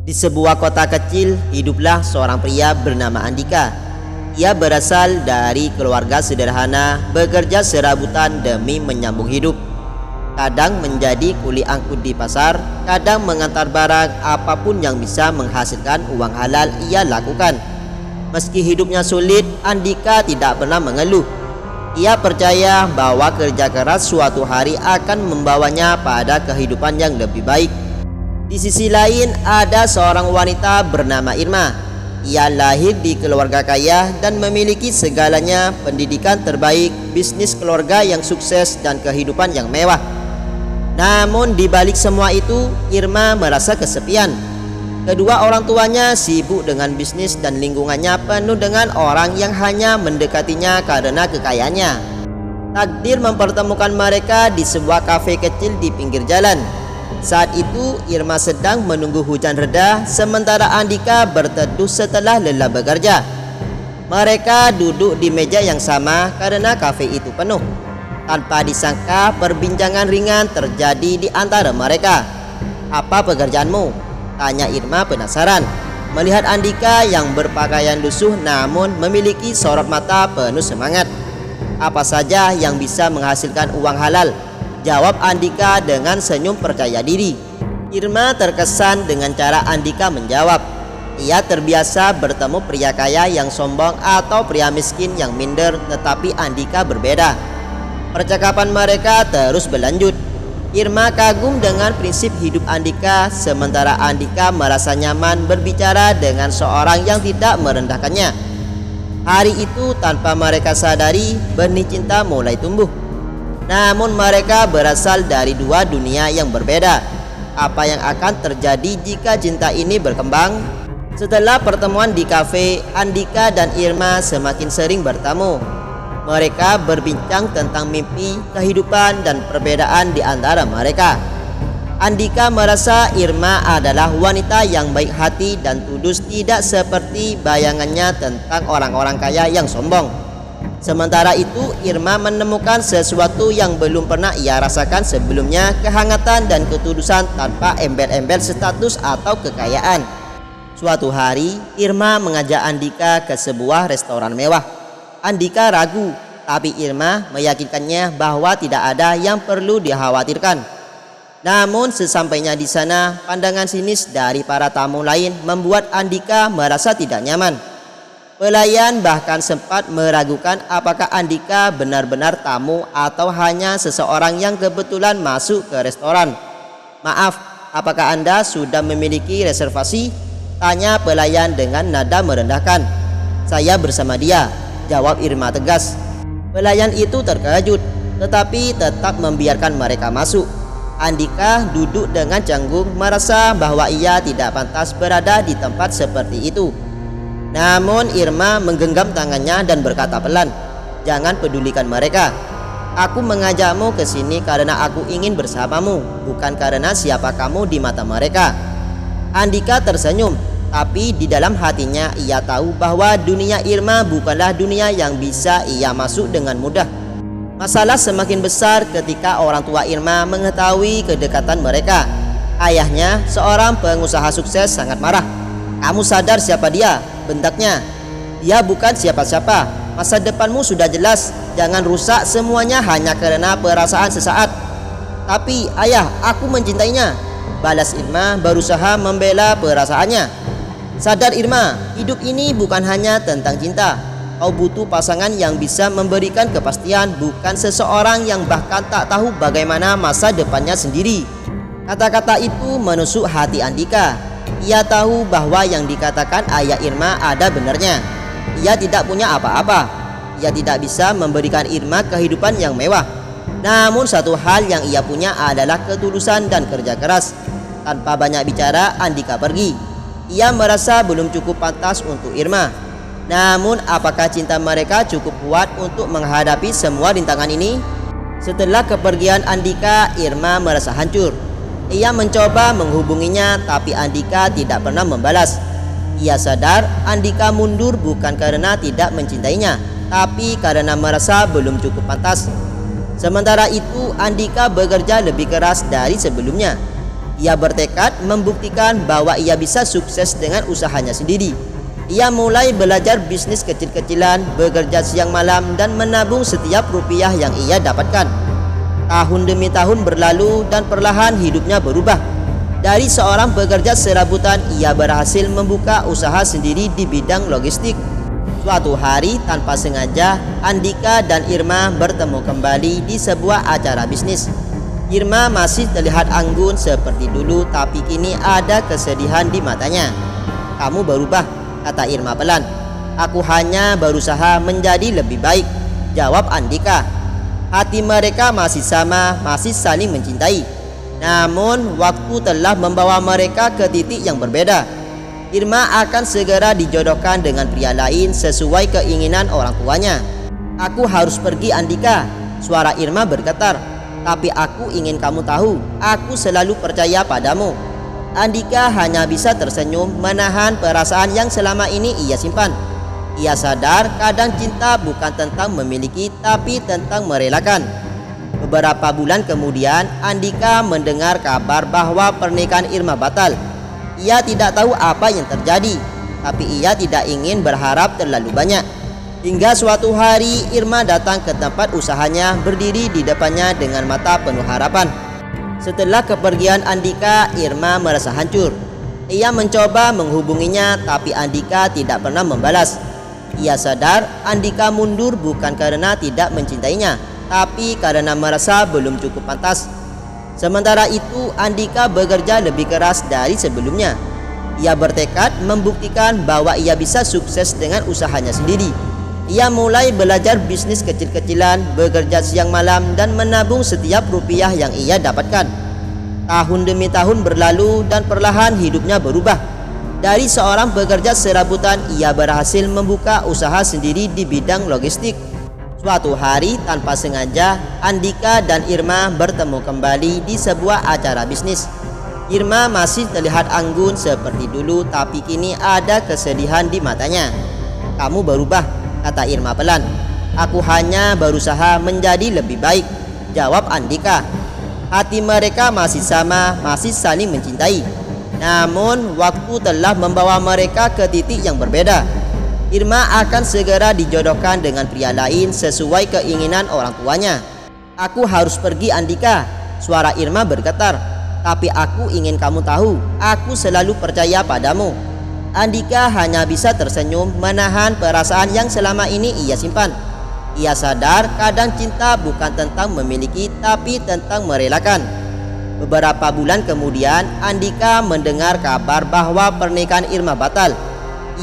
Di sebuah kota kecil, hiduplah seorang pria bernama Andika. Ia berasal dari keluarga sederhana, bekerja serabutan demi menyambung hidup. Kadang menjadi kuli angkut di pasar, kadang mengantar barang, apapun yang bisa menghasilkan uang halal ia lakukan. Meski hidupnya sulit, Andika tidak pernah mengeluh. Ia percaya bahwa kerja keras suatu hari akan membawanya pada kehidupan yang lebih baik. Di sisi lain, ada seorang wanita bernama Irma. Ia lahir di keluarga kaya dan memiliki segalanya: pendidikan terbaik, bisnis keluarga yang sukses, dan kehidupan yang mewah. Namun di balik semua itu, Irma merasa kesepian. Kedua orang tuanya sibuk dengan bisnis dan lingkungannya penuh dengan orang yang hanya mendekatinya karena kekayaannya. Takdir mempertemukan mereka di sebuah kafe kecil di pinggir jalan. Saat itu Irma sedang menunggu hujan reda, sementara Andika berteduh setelah lelah bekerja. Mereka duduk di meja yang sama karena kafe itu penuh. Tanpa disangka, perbincangan ringan terjadi di antara mereka. "Apa pekerjaanmu?" tanya Irma penasaran melihat Andika yang berpakaian lusuh namun memiliki sorot mata penuh semangat. "Apa saja yang bisa menghasilkan uang halal," jawab Andika dengan senyum percaya diri. Irma terkesan dengan cara Andika menjawab. Ia terbiasa bertemu pria kaya yang sombong atau pria miskin yang minder, tetapi Andika berbeda. Percakapan mereka terus berlanjut. Irma kagum dengan prinsip hidup Andika, sementara Andika merasa nyaman berbicara dengan seorang yang tidak merendahkannya. Hari itu tanpa mereka sadari, benih cinta mulai tumbuh. Namun mereka berasal dari dua dunia yang berbeda. Apa yang akan terjadi jika cinta ini berkembang? Setelah pertemuan di kafe, Andika dan Irma semakin sering bertemu. Mereka berbincang tentang mimpi, kehidupan, dan perbedaan di antara mereka. Andika merasa Irma adalah wanita yang baik hati dan tulus, tidak seperti bayangannya tentang orang-orang kaya yang sombong. Sementara itu, Irma menemukan sesuatu yang belum pernah ia rasakan sebelumnya: kehangatan dan ketulusan tanpa embel-embel status atau kekayaan. Suatu hari, Irma mengajak Andika ke sebuah restoran mewah. Andika ragu, tapi Irma meyakinkannya bahwa tidak ada yang perlu dikhawatirkan. Namun sesampainya di sana, pandangan sinis dari para tamu lain membuat Andika merasa tidak nyaman. Pelayan bahkan sempat meragukan apakah Andika benar-benar tamu atau hanya seseorang yang kebetulan masuk ke restoran. "Maaf, apakah Anda sudah memiliki reservasi?" tanya pelayan dengan nada merendahkan. "Saya bersama dia," jawab Irma tegas. Pelayan itu terkejut, tetapi tetap membiarkan mereka masuk. Andika duduk dengan canggung, merasa bahwa ia tidak pantas berada di tempat seperti itu. Namun Irma menggenggam tangannya dan berkata pelan, "Jangan pedulikan mereka. Aku mengajakmu ke sini karena aku ingin bersamamu, bukan karena siapa kamu di mata mereka." Andika tersenyum, tapi di dalam hatinya ia tahu bahwa dunia Irma bukanlah dunia yang bisa ia masuk dengan mudah. Masalah semakin besar ketika orang tua Irma mengetahui kedekatan mereka. Ayahnya, seorang pengusaha sukses, sangat marah. "Kamu sadar siapa dia?" bentaknya. "Dia bukan siapa-siapa. Masa depanmu sudah jelas. Jangan rusak semuanya hanya karena perasaan sesaat." "Tapi ayah, aku mencintainya," balas Irma berusaha membela perasaannya. "Sadar Irma, hidup ini bukan hanya tentang cinta. Kau butuh pasangan yang bisa memberikan kepastian, bukan seseorang yang bahkan tak tahu bagaimana masa depannya sendiri." Kata-kata itu menusuk hati Andika. Ia tahu bahwa yang dikatakan ayah Irma ada benarnya. Ia tidak punya apa-apa. Ia tidak bisa memberikan Irma kehidupan yang mewah. Namun satu hal yang ia punya adalah ketulusan dan kerja keras. Tanpa banyak bicara, Andika pergi. Ia merasa belum cukup pantas untuk Irma. Namun apakah cinta mereka cukup kuat untuk menghadapi semua rintangan ini? Setelah kepergian Andika, Irma merasa hancur. Ia mencoba menghubunginya, tapi Andika tidak pernah membalas. Ia sadar Andika mundur bukan karena tidak mencintainya, tapi karena merasa belum cukup pantas. Sementara itu, Andika bekerja lebih keras dari sebelumnya. Ia bertekad membuktikan bahwa ia bisa sukses dengan usahanya sendiri. Ia mulai belajar bisnis kecil-kecilan, bekerja siang malam, dan menabung setiap rupiah yang ia dapatkan. Tahun demi tahun berlalu dan perlahan hidupnya berubah. Dari seorang pekerja serabutan, ia berhasil membuka usaha sendiri di bidang logistik. Suatu hari tanpa sengaja, Andika dan Irma bertemu kembali di sebuah acara bisnis. Irma masih terlihat anggun seperti dulu, tapi kini ada kesedihan di matanya. "Kamu berubah," kata Irma pelan. "Aku hanya berusaha menjadi lebih baik," jawab Andika. Hati mereka masih sama, masih saling mencintai. Namun waktu telah membawa mereka ke titik yang berbeda. Irma akan segera dijodohkan dengan pria lain sesuai keinginan orang tuanya. "Aku harus pergi, Andika," suara Irma bergetar. "Tapi aku ingin kamu tahu, aku selalu percaya padamu." Andika hanya bisa tersenyum menahan perasaan yang selama ini ia simpan. Ia sadar kadang cinta bukan tentang memiliki, tapi tentang merelakan. Beberapa bulan kemudian, Andika mendengar kabar bahwa pernikahan Irma batal. Ia tidak tahu apa yang terjadi, tapi ia tidak ingin berharap terlalu banyak. Hingga suatu hari Irma datang ke tempat usahanya, berdiri di depannya dengan mata penuh harapan. Setelah kepergian Andika, Irma merasa hancur. Ia mencoba menghubunginya, tapi Andika tidak pernah membalas. Ia sadar Andika mundur bukan karena tidak mencintainya, tapi karena merasa belum cukup pantas. Sementara itu, Andika bekerja lebih keras dari sebelumnya. Ia bertekad membuktikan bahwa ia bisa sukses dengan usahanya sendiri. Ia mulai belajar bisnis kecil-kecilan, bekerja siang malam, dan menabung setiap rupiah yang ia dapatkan. Tahun demi tahun berlalu dan perlahan hidupnya berubah. Dari seorang pekerja serabutan, ia berhasil membuka usaha sendiri di bidang logistik. Suatu hari tanpa sengaja, Andika dan Irma bertemu kembali di sebuah acara bisnis. Irma masih terlihat anggun seperti dulu, tapi kini ada kesedihan di matanya. "Kamu berubah," kata Irma pelan. "Aku hanya berusaha menjadi lebih baik," jawab Andika. Hati mereka masih sama, masih saling mencintai. Namun waktu telah membawa mereka ke titik yang berbeda. Irma akan segera dijodohkan dengan pria lain sesuai keinginan orang tuanya. "Aku harus pergi, Andika," suara Irma bergetar. "Tapi aku ingin kamu tahu, aku selalu percaya padamu." Andika hanya bisa tersenyum menahan perasaan yang selama ini ia simpan. Ia sadar kadang cinta bukan tentang memiliki, tapi tentang merelakan. Beberapa bulan kemudian, Andika mendengar kabar bahwa pernikahan Irma batal.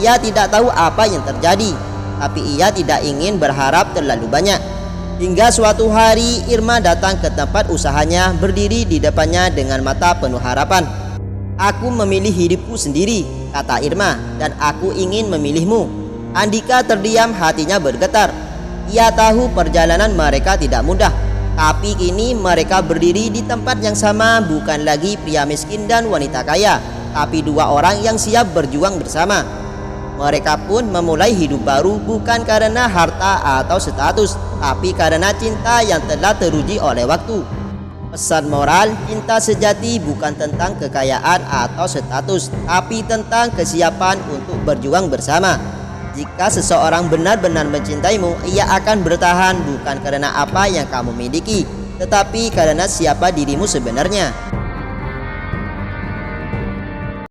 Ia tidak tahu apa yang terjadi, tapi ia tidak ingin berharap terlalu banyak. Hingga suatu hari Irma datang ke tempat usahanya, berdiri di depannya dengan mata penuh harapan. "Aku memilih hidupku sendiri," kata Irma, "dan aku ingin memilihmu." Andika terdiam, hatinya bergetar. Ia tahu perjalanan mereka tidak mudah, tapi kini mereka berdiri di tempat yang sama, bukan lagi pria miskin dan wanita kaya, tapi dua orang yang siap berjuang bersama. Mereka pun memulai hidup baru bukan karena harta atau status, tapi karena cinta yang telah teruji oleh waktu. Pesan moral, cinta sejati bukan tentang kekayaan atau status, tapi tentang kesiapan untuk berjuang bersama. Jika seseorang benar-benar mencintaimu, ia akan bertahan bukan karena apa yang kamu miliki, tetapi karena siapa dirimu sebenarnya.